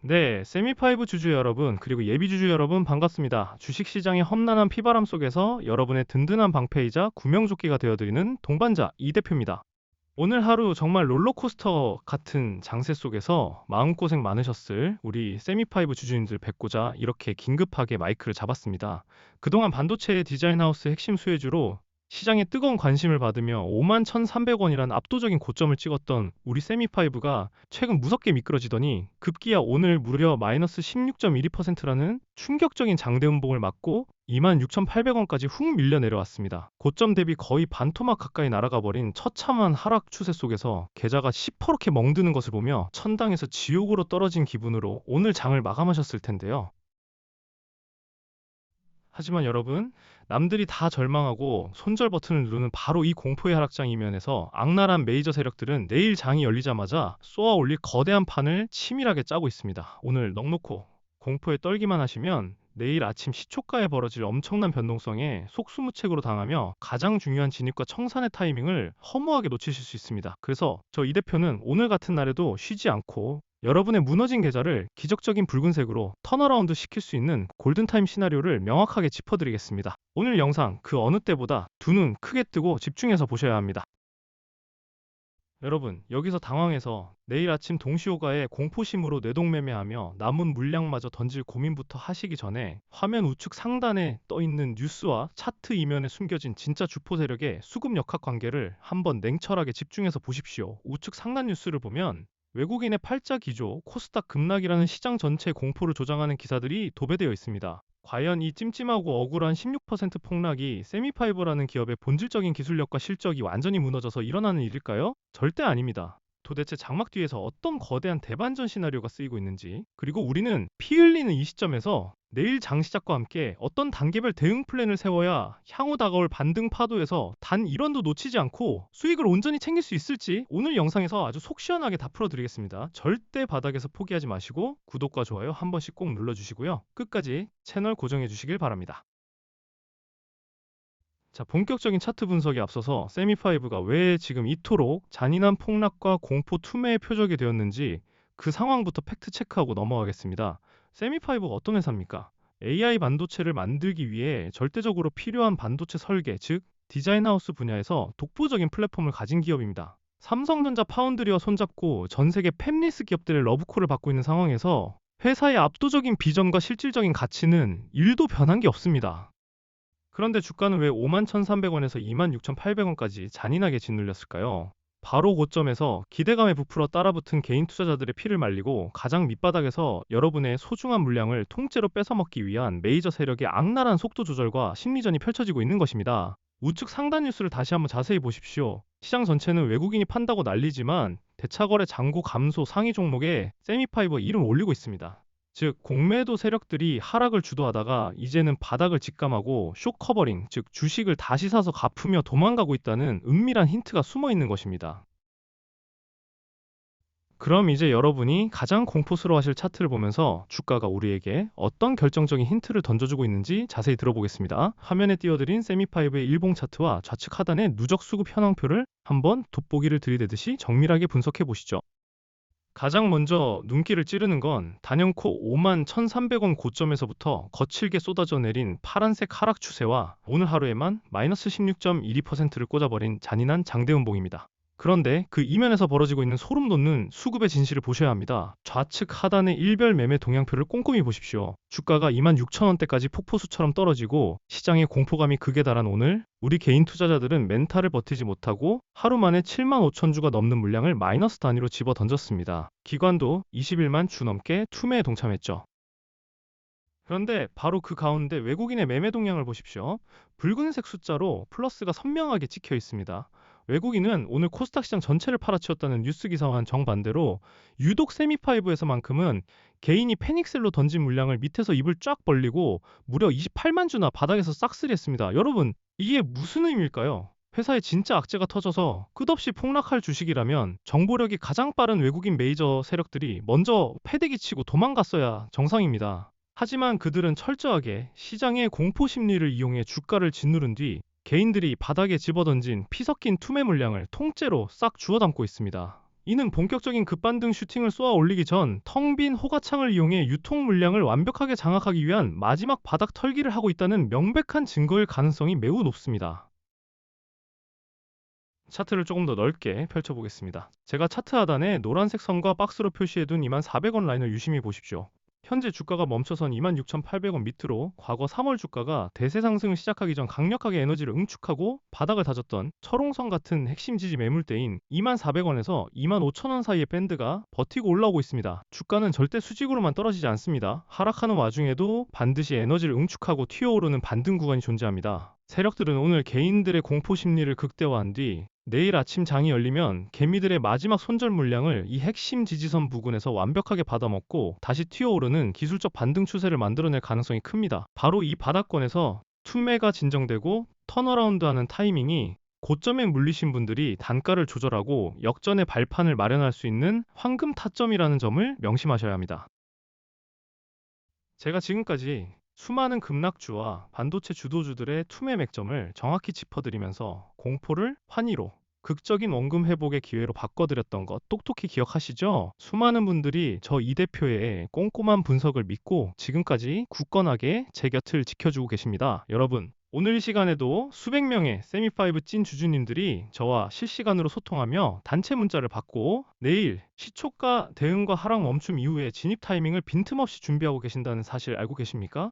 네, 세미파이브 주주 여러분, 그리고 예비 주주 여러분 반갑습니다. 주식시장의 험난한 피바람 속에서 여러분의 든든한 방패이자 구명조끼가 되어드리는 동반자 이 대표입니다. 오늘 하루 정말 롤러코스터 같은 장세 속에서 마음고생 많으셨을 우리 세미파이브 주주님들 뵙고자 이렇게 긴급하게 마이크를 잡았습니다. 그동안 반도체 디자인하우스 핵심 수혜주로 시장에 뜨거운 관심을 받으며 51,300원이란 압도적인 고점을 찍었던 우리 세미파이브가 최근 무섭게 미끄러지더니 급기야 오늘 무려 마이너스 16.12%라는 충격적인 장대 음봉을 맞고 26,800원까지 훅 밀려 내려왔습니다. 고점 대비 거의 반토막 가까이 날아가 버린 처참한 하락 추세 속에서 계좌가 시퍼렇게 멍드는 것을 보며 천당에서 지옥으로 떨어진 기분으로 오늘 장을 마감하셨을 텐데요. 하지만 여러분, 남들이 다 절망하고 손절 버튼을 누르는 바로 이 공포의 하락장 이면에서 악랄한 메이저 세력들은 내일 장이 열리자마자 쏘아 올릴 거대한 판을 치밀하게 짜고 있습니다. 오늘 넋놓고 공포에 떨기만 하시면 내일 아침 시초가에 벌어질 엄청난 변동성에 속수무책으로 당하며 가장 중요한 진입과 청산의 타이밍을 허무하게 놓치실 수 있습니다. 그래서 저 이 대표는 오늘 같은 날에도 쉬지 않고 여러분의 무너진 계좌를 기적적인 붉은색으로 턴어라운드 시킬 수 있는 골든타임 시나리오를 명확하게 짚어드리겠습니다. 오늘 영상 그 어느 때보다 두 눈 크게 뜨고 집중해서 보셔야 합니다. 여러분, 여기서 당황해서 내일 아침 동시호가에 공포심으로 뇌동매매하며 남은 물량마저 던질 고민부터 하시기 전에 화면 우측 상단에 떠있는 뉴스와 차트 이면에 숨겨진 진짜 주포 세력의 수급 역학 관계를 한번 냉철하게 집중해서 보십시오. 우측 상단 뉴스를 보면 외국인의 팔자 기조, 코스닥 급락이라는 시장 전체 공포를 조장하는 기사들이 도배되어 있습니다. 과연 이 찜찜하고 억울한 16% 폭락이 세미파이버라는 기업의 본질적인 기술력과 실적이 완전히 무너져서 일어나는 일일까요? 절대 아닙니다. 도대체 장막 뒤에서 어떤 거대한 대반전 시나리오가 쓰이고 있는지, 그리고 우리는 피 흘리는 이 시점에서 내일 장 시작과 함께 어떤 단계별 대응 플랜을 세워야 향후 다가올 반등 파도에서 단 1원도 놓치지 않고 수익을 온전히 챙길 수 있을지 오늘 영상에서 아주 속 시원하게 다 풀어드리겠습니다. 절대 바닥에서 포기하지 마시고 구독과 좋아요 한 번씩 꼭 눌러주시고요. 끝까지 채널 고정해 주시길 바랍니다. 자, 본격적인 차트 분석에 앞서서 세미파이브가 왜 지금 이토록 잔인한 폭락과 공포 투매의 표적이 되었는지 그 상황부터 팩트 체크하고 넘어가겠습니다. 세미파이브가 어떤 회사입니까? AI 반도체를 만들기 위해 절대적으로 필요한 반도체 설계, 즉 디자인하우스 분야에서 독보적인 플랫폼을 가진 기업입니다. 삼성전자 파운드리와 손잡고 전 세계 팹리스 기업들의 러브콜을 받고 있는 상황에서 회사의 압도적인 비전과 실질적인 가치는 1도 변한 게 없습니다. 그런데 주가는 왜 51,300원에서 26,800원까지 잔인하게 짓눌렸을까요? 바로 고점에서 기대감에 부풀어 따라붙은 개인 투자자들의 피를 말리고 가장 밑바닥에서 여러분의 소중한 물량을 통째로 뺏어먹기 위한 메이저 세력의 악랄한 속도 조절과 심리전이 펼쳐지고 있는 것입니다. 우측 상단 뉴스를 다시 한번 자세히 보십시오. 시장 전체는 외국인이 판다고 난리지만 대차거래 잔고 감소 상위 종목에 세미파이버 이름 올리고 있습니다. 즉 공매도 세력들이 하락을 주도하다가 이제는 바닥을 직감하고 숏 커버링, 즉 주식을 다시 사서 갚으며 도망가고 있다는 은밀한 힌트가 숨어 있는 것입니다. 그럼 이제 여러분이 가장 공포스러워하실 차트를 보면서 주가가 우리에게 어떤 결정적인 힌트를 던져주고 있는지 자세히 들어보겠습니다. 화면에 띄워드린 세미파이브의 일봉 차트와 좌측 하단의 누적 수급 현황표를 한번 돋보기를 들이대듯이 정밀하게 분석해 보시죠. 가장 먼저 눈길을 찌르는 건 단연코 51,300원 고점에서부터 거칠게 쏟아져 내린 파란색 하락 추세와 오늘 하루에만 마이너스 16.12%를 꽂아버린 잔인한 장대음봉입니다. 그런데 그 이면에서 벌어지고 있는 소름 돋는 수급의 진실을 보셔야 합니다. 좌측 하단의 일별 매매 동향표를 꼼꼼히 보십시오. 주가가 26,000원대까지 폭포수처럼 떨어지고 시장의 공포감이 극에 달한 오늘 우리 개인 투자자들은 멘탈을 버티지 못하고 하루 만에 75,000주가 넘는 물량을 마이너스 단위로 집어 던졌습니다. 기관도 21만 주 넘게 투매에 동참했죠. 그런데 바로 그 가운데 외국인의 매매 동향을 보십시오. 붉은색 숫자로 플러스가 선명하게 찍혀 있습니다. 외국인은 오늘 코스닥 시장 전체를 팔아치웠다는 뉴스 기사와는 정반대로 유독 세미파이브에서만큼은 개인이 패닉셀로 던진 물량을 밑에서 입을 쫙 벌리고 무려 28만 주나 바닥에서 싹쓸이했습니다. 여러분, 이게 무슨 의미일까요? 회사에 진짜 악재가 터져서 끝없이 폭락할 주식이라면 정보력이 가장 빠른 외국인 메이저 세력들이 먼저 패대기 치고 도망갔어야 정상입니다. 하지만 그들은 철저하게 시장의 공포 심리를 이용해 주가를 짓누른 뒤 개인들이 바닥에 집어던진 피 섞인 투매 물량을 통째로 싹 주워 담고 있습니다. 이는 본격적인 급반등 슈팅을 쏘아 올리기 전 텅 빈 호가창을 이용해 유통 물량을 완벽하게 장악하기 위한 마지막 바닥 털기를 하고 있다는 명백한 증거일 가능성이 매우 높습니다. 차트를 조금 더 넓게 펼쳐보겠습니다. 제가 차트 하단에 노란색 선과 박스로 표시해둔 24,400원 라인을 유심히 보십시오. 현재 주가가 멈춰선 26,800원 밑으로 과거 3월 주가가 대세 상승을 시작하기 전 강력하게 에너지를 응축하고 바닥을 다졌던 철옹성 같은 핵심 지지 매물대인 24,000원에서 25,000원 사이의 밴드가 버티고 올라오고 있습니다. 주가는 절대 수직으로만 떨어지지 않습니다. 하락하는 와중에도 반드시 에너지를 응축하고 튀어오르는 반등 구간이 존재합니다. 세력들은 오늘 개인들의 공포 심리를 극대화한 뒤 내일 아침 장이 열리면 개미들의 마지막 손절 물량을 이 핵심 지지선 부근에서 완벽하게 받아먹고 다시 튀어오르는 기술적 반등 추세를 만들어낼 가능성이 큽니다. 바로 이 바닥권에서 투매가 진정되고 턴어라운드하는 타이밍이 고점에 물리신 분들이 단가를 조절하고 역전의 발판을 마련할 수 있는 황금 타점이라는 점을 명심하셔야 합니다. 제가 지금까지 수많은 급락주와 반도체 주도주들의 투매 맥점을 정확히 짚어드리면서 공포를 환희로 극적인 원금 회복의 기회로 바꿔드렸던 것 똑똑히 기억하시죠? 수많은 분들이 저 이 대표의 꼼꼼한 분석을 믿고 지금까지 굳건하게 제 곁을 지켜주고 계십니다. 여러분, 오늘 이 시간에도 수백 명의 세미파이브 찐 주주님들이 저와 실시간으로 소통하며 단체 문자를 받고 내일 시초가 대응과 하락 멈춤 이후에 진입 타이밍을 빈틈없이 준비하고 계신다는 사실 알고 계십니까?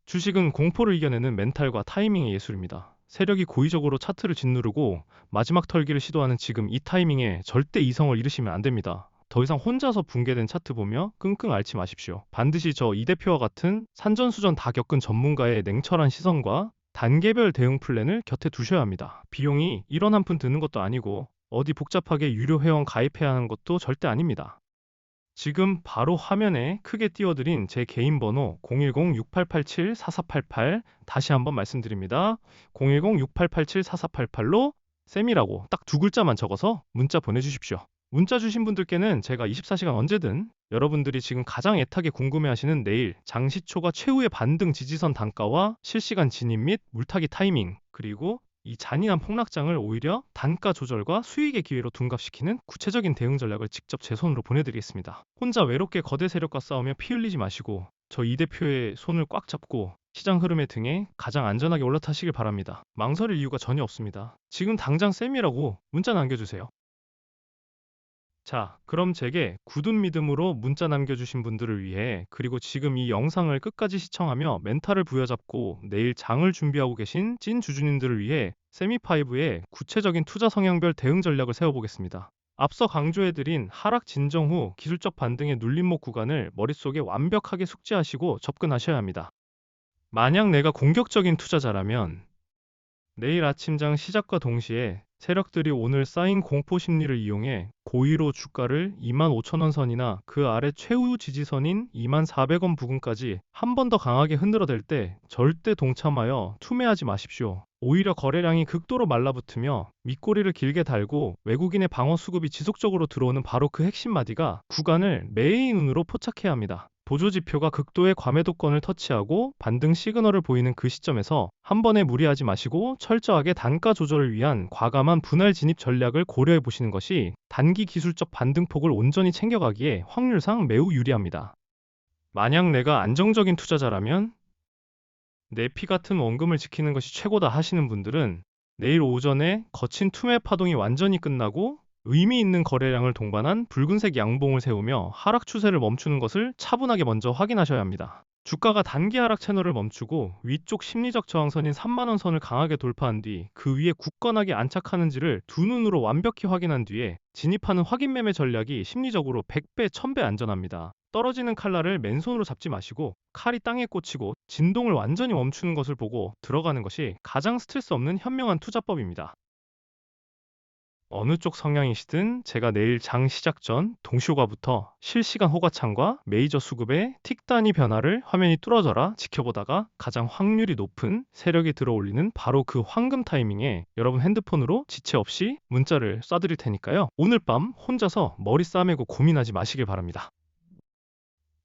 주식은 공포를 이겨내는 멘탈과 타이밍의 예술입니다. 세력이 고의적으로 차트를 짓누르고 마지막 털기를 시도하는 지금 이 타이밍에 절대 이성을 잃으시면 안 됩니다. 더 이상 혼자서 붕괴된 차트 보며 끙끙 앓지 마십시오. 반드시 저 이 대표와 같은 산전수전 다 겪은 전문가의 냉철한 시선과 단계별 대응 플랜을 곁에 두셔야 합니다. 비용이 1원 한 푼 드는 것도 아니고 어디 복잡하게 유료 회원 가입해야 하는 것도 절대 아닙니다. 지금 바로 화면에 크게 띄워드린 제 개인 번호 010-6887-4488 다시 한번 말씀드립니다. 010-6887-4488로 쌤이라고 딱 두 글자만 적어서 문자 보내주십시오. 문자 주신 분들께는 제가 24시간 언제든 여러분들이 지금 가장 애타게 궁금해하시는 내일 장시초가 최후의 반등 지지선 단가와 실시간 진입 및 물타기 타이밍 그리고 이 잔인한 폭락장을 오히려 단가 조절과 수익의 기회로 둔갑시키는 구체적인 대응 전략을 직접 제 손으로 보내드리겠습니다. 혼자 외롭게 거대 세력과 싸우며 피 흘리지 마시고 저 이 대표의 손을 꽉 잡고 시장 흐름의 등에 가장 안전하게 올라타시길 바랍니다. 망설일 이유가 전혀 없습니다. 지금 당장 쌤이라고 문자 남겨주세요. 자, 그럼 제게 굳은 믿음으로 문자 남겨주신 분들을 위해 그리고 지금 이 영상을 끝까지 시청하며 멘탈을 부여잡고 내일 장을 준비하고 계신 찐 주주님들을 위해 세미파이브의 구체적인 투자 성향별 대응 전략을 세워보겠습니다. 앞서 강조해드린 하락 진정 후 기술적 반등의 눌림목 구간을 머릿속에 완벽하게 숙지하시고 접근하셔야 합니다. 만약 내가 공격적인 투자자라면 내일 아침장 시작과 동시에 세력들이 오늘 쌓인 공포 심리를 이용해 고의로 주가를 25,000원 선이나 그 아래 최후 지지선인 24,000원 부근까지 한 번 더 강하게 흔들어댈 때 절대 동참하여 투매하지 마십시오. 오히려 거래량이 극도로 말라붙으며 밑꼬리를 길게 달고 외국인의 방어 수급이 지속적으로 들어오는 바로 그 핵심 마디가 구간을 매의 눈으로 포착해야 합니다. 보조지표가 극도의 과매도권을 터치하고 반등 시그널을 보이는 그 시점에서 한 번에 무리하지 마시고 철저하게 단가 조절을 위한 과감한 분할 진입 전략을 고려해 보시는 것이 단기 기술적 반등폭을 온전히 챙겨가기에 확률상 매우 유리합니다. 만약 내가 안정적인 투자자라면 내 피 같은 원금을 지키는 것이 최고다 하시는 분들은 내일 오전에 거친 투매 파동이 완전히 끝나고 의미 있는 거래량을 동반한 붉은색 양봉을 세우며 하락 추세를 멈추는 것을 차분하게 먼저 확인하셔야 합니다. 주가가 단기 하락 채널을 멈추고 위쪽 심리적 저항선인 3만원 선을 강하게 돌파한 뒤 그 위에 굳건하게 안착하는지를 두 눈으로 완벽히 확인한 뒤에 진입하는 확인 매매 전략이 심리적으로 100배, 1000배 안전합니다. 떨어지는 칼날을 맨손으로 잡지 마시고 칼이 땅에 꽂히고 진동을 완전히 멈추는 것을 보고 들어가는 것이 가장 스트레스 없는 현명한 투자법입니다. 어느 쪽 성향이시든 제가 내일 장 시작 전 동시호가부터 실시간 호가창과 메이저 수급의 틱 단위 변화를 화면이 뚫어져라 지켜보다가 가장 확률이 높은 세력이 들어올리는 바로 그 황금 타이밍에 여러분 핸드폰으로 지체 없이 문자를 쏴드릴 테니까요. 오늘 밤 혼자서 머리 싸매고 고민하지 마시길 바랍니다.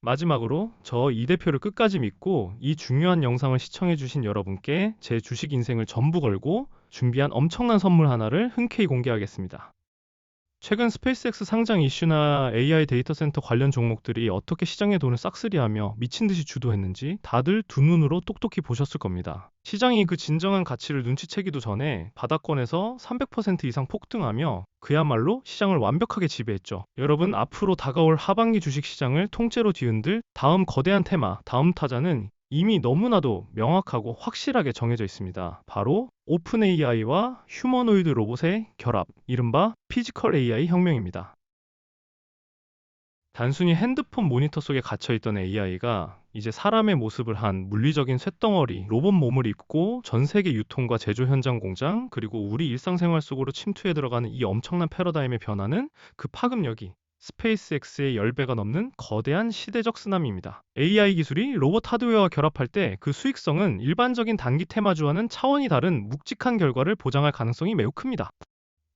마지막으로 저 이 대표를 끝까지 믿고 이 중요한 영상을 시청해주신 여러분께 제 주식 인생을 전부 걸고 준비한 엄청난 선물 하나를 흔쾌히 공개하겠습니다. 최근 스페이스X 상장 이슈나 AI 데이터 센터 관련 종목들이 어떻게 시장의 돈을 싹쓸이하며 미친 듯이 주도했는지 다들 두 눈으로 똑똑히 보셨을 겁니다. 시장이 그 진정한 가치를 눈치채기도 전에 바닥권에서 300% 이상 폭등하며 그야말로 시장을 완벽하게 지배했죠. 여러분, 앞으로 다가올 하반기 주식시장을 통째로 뒤흔들 다음 거대한 테마, 다음 타자는 이미 너무나도 명확하고 확실하게 정해져 있습니다. 바로 오픈 AI와 휴머노이드 로봇의 결합, 이른바 피지컬 AI 혁명입니다. 단순히 핸드폰 모니터 속에 갇혀있던 AI가 이제 사람의 모습을 한 물리적인 쇳덩어리, 로봇 몸을 입고 전 세계 유통과 제조 현장 공장, 그리고 우리 일상생활 속으로 침투해 들어가는 이 엄청난 패러다임의 변화는 그 파급력이 스페이스X의 10배가 넘는 거대한 시대적 쓰나미입니다. AI 기술이 로봇 하드웨어와 결합할 때 그 수익성은 일반적인 단기 테마주와는 차원이 다른 묵직한 결과를 보장할 가능성이 매우 큽니다.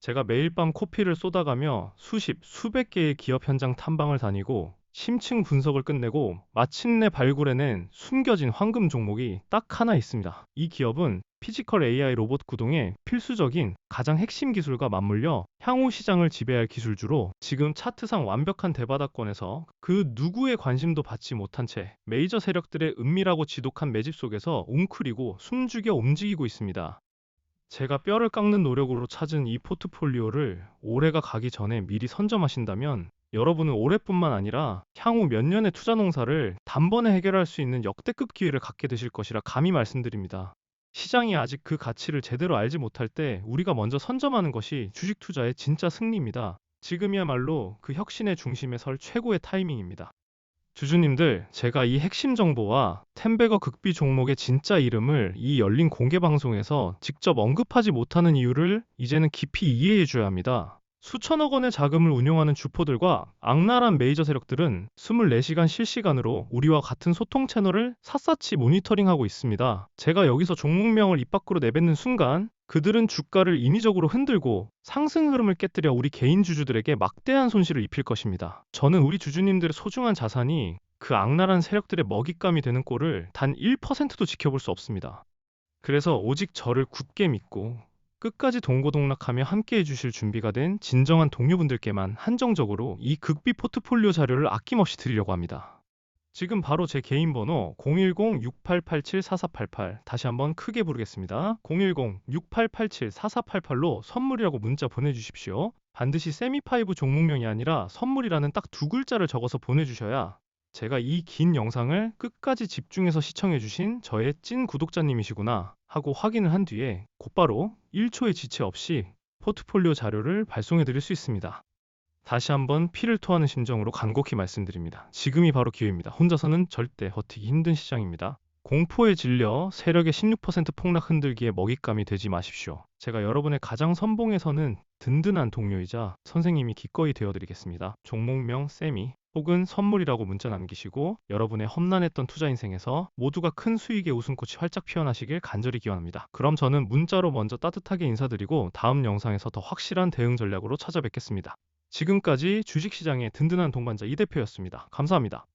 제가 매일 밤 코피를 쏟아가며 수십, 수백 개의 기업 현장 탐방을 다니고 심층 분석을 끝내고 마침내 발굴해낸 숨겨진 황금 종목이 딱 하나 있습니다. 이 기업은 피지컬 AI 로봇 구동의 필수적인 가장 핵심 기술과 맞물려 향후 시장을 지배할 기술주로 지금 차트상 완벽한 대바닥권에서 그 누구의 관심도 받지 못한 채 메이저 세력들의 은밀하고 지독한 매집 속에서 웅크리고 숨죽여 움직이고 있습니다. 제가 뼈를 깎는 노력으로 찾은 이 포트폴리오를 올해가 가기 전에 미리 선점하신다면 여러분은 올해뿐만 아니라 향후 몇 년의 투자 농사를 단번에 해결할 수 있는 역대급 기회를 갖게 되실 것이라 감히 말씀드립니다. 시장이 아직 그 가치를 제대로 알지 못할 때 우리가 먼저 선점하는 것이 주식 투자의 진짜 승리입니다. 지금이야말로 그 혁신의 중심에 설 최고의 타이밍입니다. 주주님들, 제가 이 핵심 정보와 텐베거 극비 종목의 진짜 이름을 이 열린 공개 방송에서 직접 언급하지 못하는 이유를 이제는 깊이 이해해 줘야 합니다. 수천억 원의 자금을 운용하는 주포들과 악랄한 메이저 세력들은 24시간 실시간으로 우리와 같은 소통 채널을 샅샅이 모니터링하고 있습니다. 제가 여기서 종목명을 입 밖으로 내뱉는 순간 그들은 주가를 인위적으로 흔들고 상승 흐름을 깨뜨려 우리 개인 주주들에게 막대한 손실을 입힐 것입니다. 저는 우리 주주님들의 소중한 자산이 그 악랄한 세력들의 먹잇감이 되는 꼴을 단 1%도 지켜볼 수 없습니다. 그래서 오직 저를 굳게 믿고 끝까지 동고동락하며 함께해 주실 준비가 된 진정한 동료분들께만 한정적으로 이 극비 포트폴리오 자료를 아낌없이 드리려고 합니다. 지금 바로 제 개인 번호 010-6887-4488 다시 한번 크게 부르겠습니다. 010-6887-4488로 선물이라고 문자 보내주십시오. 반드시 세미파이브 종목명이 아니라 선물이라는 딱 두 글자를 적어서 보내주셔야 제가 이 긴 영상을 끝까지 집중해서 시청해주신 저의 찐 구독자님이시구나 하고 확인을 한 뒤에 곧바로 1초의 지체 없이 포트폴리오 자료를 발송해드릴 수 있습니다. 다시 한번 피를 토하는 심정으로 간곡히 말씀드립니다. 지금이 바로 기회입니다. 혼자서는 절대 버티기 힘든 시장입니다. 공포에 질려 세력의 16% 폭락 흔들기에 먹잇감이 되지 마십시오. 제가 여러분의 가장 선봉에 서는 든든한 동료이자 선생님이 기꺼이 되어드리겠습니다. 종목명 세미 혹은 선물이라고 문자 남기시고 여러분의 험난했던 투자 인생에서 모두가 큰 수익의 웃음꽃이 활짝 피어나시길 간절히 기원합니다. 그럼 저는 문자로 먼저 따뜻하게 인사드리고 다음 영상에서 더 확실한 대응 전략으로 찾아뵙겠습니다. 지금까지 주식시장의 든든한 동반자 이 대표였습니다. 감사합니다.